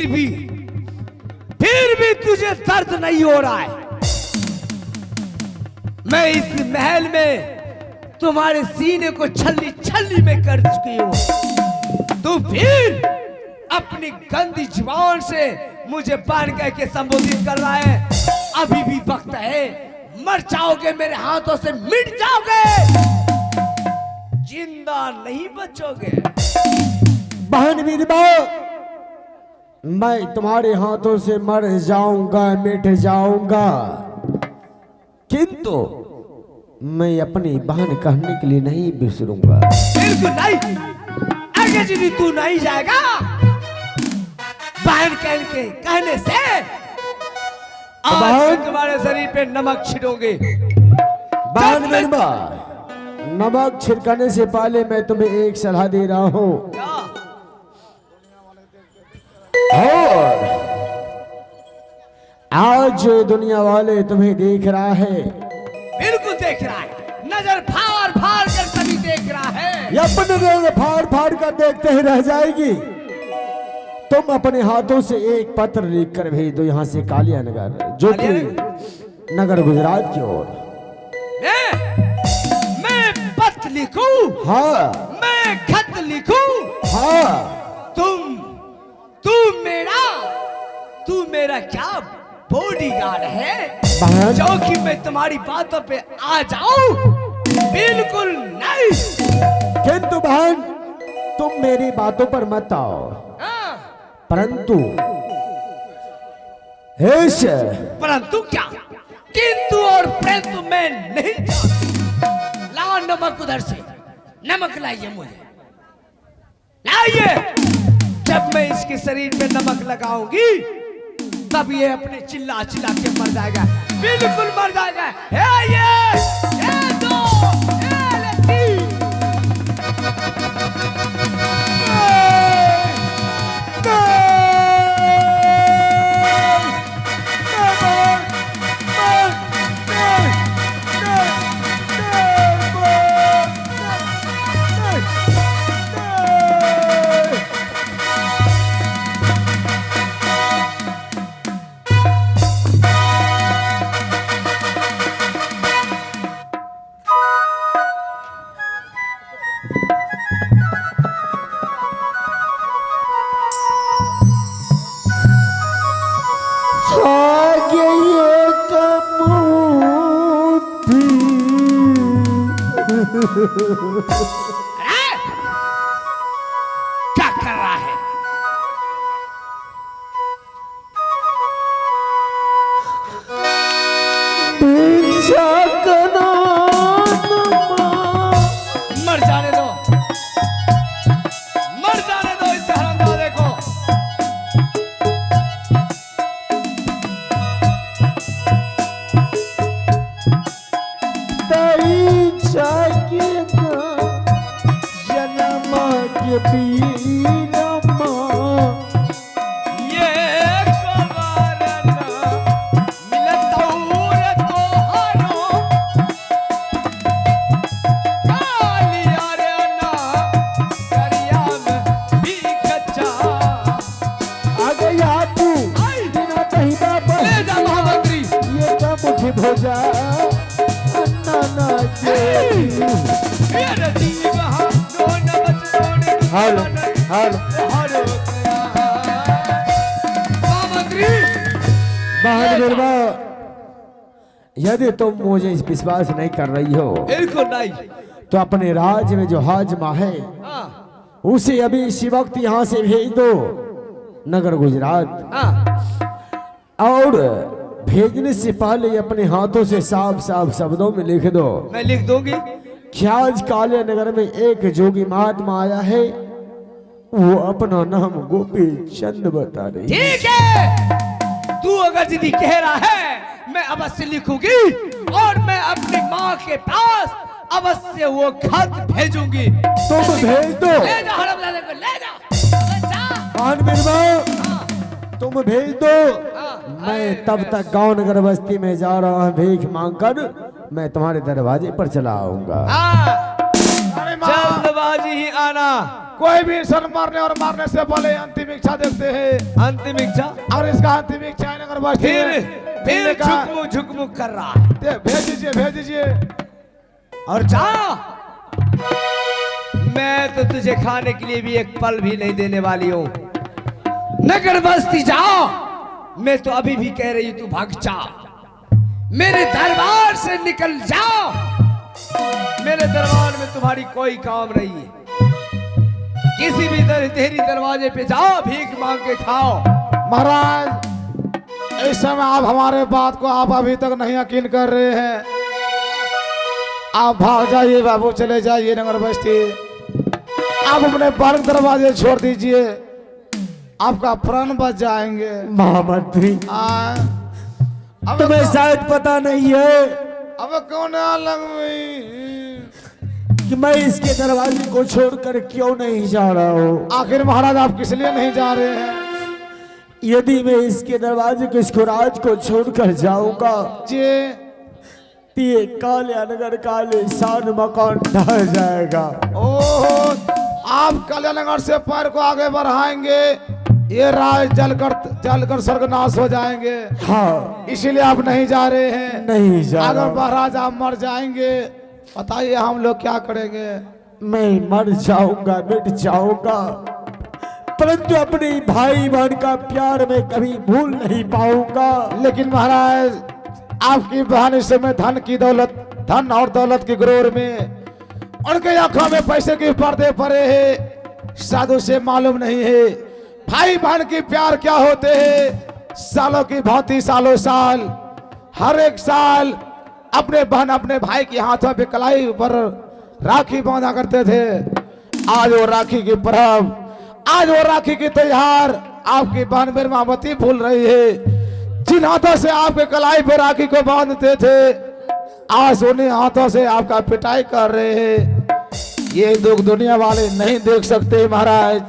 फिर भी तुझे दर्द नहीं हो रहा है। मैं इस महल में तुम्हारे सीने को छल्ली छल्ली में कर चुकी हूं। तू फिर अपनी गंदी जुबान से मुझे बान कह के संबोधित कर रहा है। अभी भी वक्त है, मर जाओगे मेरे हाथों से, मिट जाओगे, जिंदा नहीं बचोगे। बहन विधवा, मैं तुम्हारे हाथों से मर जाऊंगा, मिट जाऊंगा, किंतु मैं अपनी बहन कहने के लिए नहीं बिसरूंगा। बिल्कुल नहीं, आगे जी तू नहीं जाएगा। बहन कहने से आज तुम्हारे शरीर पे नमक छिड़ोगे। बहन विधवा, नमक छिड़काने से पहले मैं तुम्हें एक सलाह दे रहा हूं। और आज जो दुनिया वाले तुम्हें देख रहा है, बिल्कुल देख रहा है, नजर फाड़ फाड़ कर सभी देख रहा है। या अपने नजर फाड़ फाड़ कर देखते ही रह जाएगी। तुम अपने हाथों से एक पत्र लिख कर भेज दो यहाँ से कालिया नगर, जो कि नगर गुजरात की ओर। मैं पत्र लिखूं? हाँ। मैं खत लिखूं? हाँ। तू मेरा क्या बॉडीगार्ड है जो कि मैं तुम्हारी बातों पे आ जाऊं? बिल्कुल नहीं। किंतु बहन, तुम मेरी बातों पर मत आओ। परंतु परंतु क्या? किंतु और परंतु मैं नहीं जानता। लाओ नमक उधर से, नमक लाइए मुझे, लाइए। जब मैं इसके शरीर पे नमक लगाऊंगी तब ये अपने चिल्ला चिल्ला के मर जाएगा, बिल्कुल मर जाएगा। क्या कर रहा है? मर जाने दो, मर जाने दो इस हरामजादे को। यदि तुम मुझे विश्वास नहीं कर रही हो, बिल्कुल नहीं, तो अपने राज्य में जो हाजमा है उसे अभी इसी वक्त यहाँ से भेज दो नगर गुजरात। और भेजने से पहले अपने हाथों से साफ साफ शब्दों में लिख दो। मैं लिख दूंगी। क्या आज काले नगर में एक जोगी महात्मा आया है, वो अपना नाम गोपी चंद बता रही। ठीक है, तू अगर जिदी कह रहा है मैं अवश्य लिखूंगी और मैं अपनी माँ के पास अवश्य वो खत भेजूंगी। तुम भेज दो। ले जा हरामजादे को, ले जा। तुम भेज दो। मैं तब तक गांव नगर बस्ती में जा रहा हूँ भीख मांगकर, मैं तुम्हारे दरवाजे पर चला आऊंगा। जल्दबाजी ही आना। कोई भी इंसान मरने और मारने से पहले अंतिम इच्छा देखते हैं। अंतिम इच्छा? और इसका अंतिम इच्छा है नगर बस्ती फिर झुकमुक कर रहा है। भेज दीजिए और जा। मैं तो तुझे खाने के लिए भी एक पल भी नहीं देने वाली हूँ। नगर बस्ती जाओ। मैं तो अभी भी कह रही हूँ तू भाग जा, मेरे दरबार से निकल जाओ। मेरे दरबार में तुम्हारी कोई काम नहीं है। किसी भी तेरी दरवाजे पे जाओ, भीख मांग के खाओ। महाराज इस समय आप हमारे बात को आप अभी तक नहीं यकीन कर रहे हैं। आप भाग जाइए बाबू, चले जाइए नगर बस्ती। आप अपने बारह दरवाजे छोड़ दीजिए, आपका प्राण बच जाएंगे। महामंत्री अब तुम्हें शायद पता नहीं है अब कौन अलग कि मैं इसके दरवाजे को छोड़कर क्यों नहीं जा रहा हूँ। आखिर महाराज आप किस लिए नहीं जा रहे हैं? यदि मैं इसके दरवाजे को, इसको राज को छोड़कर जाऊंगा जी, तो ये काले नगर काले शान मकान ढह जाएगा। ओह, आप कल्याणनगर से पैर को आगे बढ़ाएंगे, ये राज जलकर स्वर्गनाश हो जाएंगे। हाँ, इसीलिए आप नहीं जा रहे हैं। नहीं जा रहा अगर हूं। महाराज आप मर जाएंगे, बताइए हम लोग क्या करेंगे? मैं मर जाऊंगा, मिट जाऊंगा, परंतु अपने भाई बहन का प्यार में कभी भूल नहीं पाऊंगा। लेकिन महाराज आपकी बहन इस समय धन और दौलत की गुरूर में, उनके आंखों में पैसे के पर्दे पड़े हैं। साधु से मालूम नहीं है भाई बहन की प्यार क्या होते हैं। सालों की भांति सालों साल, हर एक साल अपने बहन अपने भाई के हाथों पे कलाई पर राखी बांधा करते थे। आज वो राखी की पर्व, आज वो राखी की त्योहार आपकी बहन बीरमावती भूल रही है। जिन हाथों से आपके कलाई पे राखी को बांधते थे, आज उन्हीं हाथों से आपका पिटाई कर रहे हैं। ये दुख दुनिया वाले नहीं देख सकते महाराज,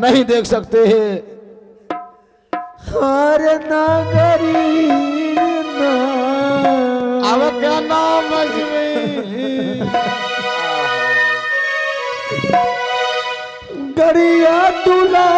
नहीं देख सकते हैं। हर नगरी अब क्या नाम गरिया दुला